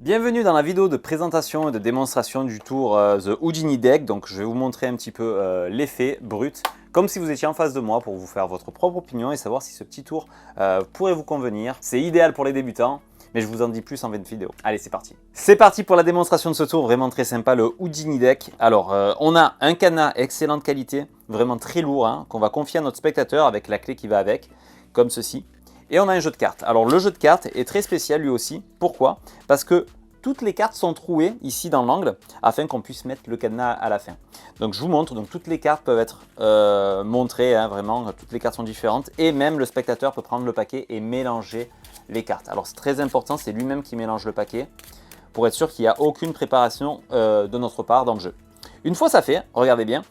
Bienvenue dans la vidéo de présentation et de démonstration du tour The Houdini Deck. Donc je vais vous montrer un petit peu l'effet brut, comme si vous étiez en face de moi pour vous faire votre propre opinion et savoir si ce petit tour pourrait vous convenir. C'est idéal pour les débutants, mais je vous en dis plus en fin de vidéo. Allez, c'est parti. C'est parti pour la démonstration de ce tour, vraiment très sympa, le Houdini Deck. Alors, on a un cadenas excellente qualité, vraiment très lourd, hein, qu'on va confier à notre spectateur avec la clé qui va avec, comme ceci. Et on a un jeu de cartes. Alors le jeu de cartes est très spécial lui aussi. Pourquoi? Parce que toutes les cartes sont trouées ici dans l'angle afin qu'on puisse mettre le cadenas à la fin. Donc je vous montre, donc toutes les cartes peuvent être montrées, hein, vraiment, toutes les cartes sont différentes. Et même le spectateur peut prendre le paquet et mélanger les cartes. Alors c'est très important, c'est lui-même qui mélange le paquet pour être sûr qu'il n'y a aucune préparation de notre part dans le jeu. Une fois ça fait, regardez bien.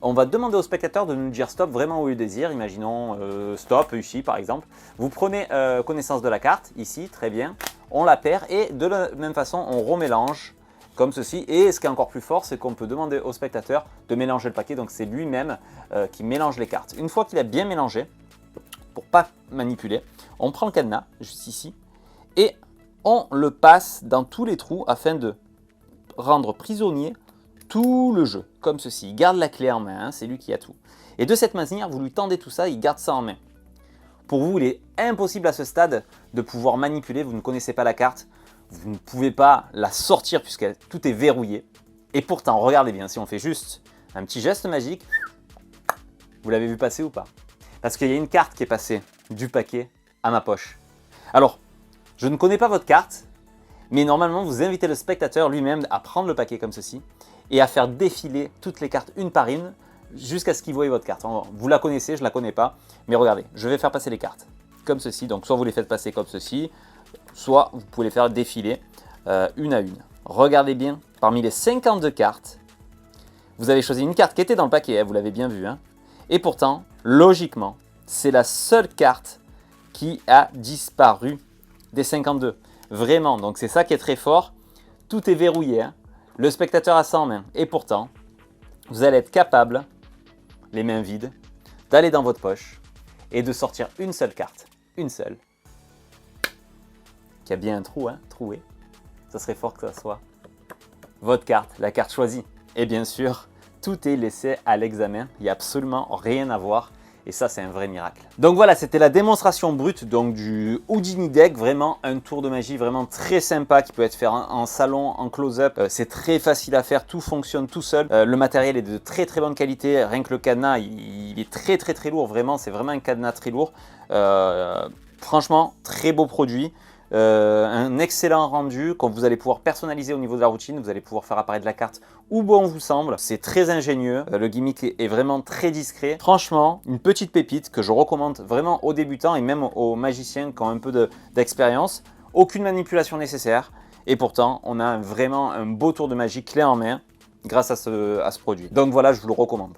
On va demander au spectateur de nous dire stop vraiment où il désire. Imaginons stop ici par exemple. Vous prenez connaissance de la carte ici, très bien. On la perd et de la même façon on remélange comme ceci. Et ce qui est encore plus fort, c'est qu'on peut demander au spectateur de mélanger le paquet. Donc c'est lui-même qui mélange les cartes. Une fois qu'il a bien mélangé, pour ne pas manipuler, on prend le cadenas juste ici et on le passe dans tous les trous afin de rendre prisonnier tout le jeu, comme ceci. Il garde la clé en main, hein, c'est lui qui a tout. Et de cette manière, vous lui tendez tout ça, il garde ça en main. Pour vous, il est impossible à ce stade de pouvoir manipuler, vous ne connaissez pas la carte, vous ne pouvez pas la sortir puisque tout est verrouillé. Et pourtant, regardez bien, si on fait juste un petit geste magique, vous l'avez vu passer ou pas? Parce qu'il y a une carte qui est passée du paquet à ma poche. Alors, je ne connais pas votre carte, mais normalement, vous invitez le spectateur lui-même à prendre le paquet comme ceci et à faire défiler toutes les cartes une par une jusqu'à ce qu'il voie votre carte. Vous la connaissez, je ne la connais pas, mais regardez, je vais faire passer les cartes comme ceci. Donc soit vous les faites passer comme ceci, soit vous pouvez les faire défiler une à une. Regardez bien, parmi les 52 cartes, vous avez choisi une carte qui était dans le paquet, hein, vous l'avez bien vu. Hein, et pourtant, logiquement, c'est la seule carte qui a disparu des 52. Vraiment, donc c'est ça qui est très fort. Tout est verrouillé. Hein. Le spectateur a ça en main. Et pourtant, vous allez être capable, les mains vides, d'aller dans votre poche et de sortir une seule carte. Une seule. Qui a bien un trou, hein, troué. Ça serait fort que ça soit votre carte, la carte choisie. Et bien sûr, tout est laissé à l'examen. Il n'y a absolument rien à voir. Et ça, c'est un vrai miracle. Donc voilà, c'était la démonstration brute donc, du Houdini Deck. Vraiment un tour de magie vraiment très sympa qui peut être fait en salon, en close-up. C'est très facile à faire, tout fonctionne tout seul. Le matériel est de très très bonne qualité. Rien que le cadenas, il est très très très lourd. Vraiment, c'est vraiment un cadenas très lourd. Franchement, très beau produit. Un excellent rendu que vous allez pouvoir personnaliser au niveau de la routine. Vous allez pouvoir faire apparaître la carte où bon vous semble. C'est très ingénieux. Le gimmick est vraiment très discret. Franchement, une petite pépite que je recommande vraiment aux débutants et même aux magiciens qui ont un peu d'expérience. Aucune manipulation nécessaire. Et pourtant, on a vraiment un beau tour de magie clé en main grâce à ce produit. Donc voilà, je vous le recommande.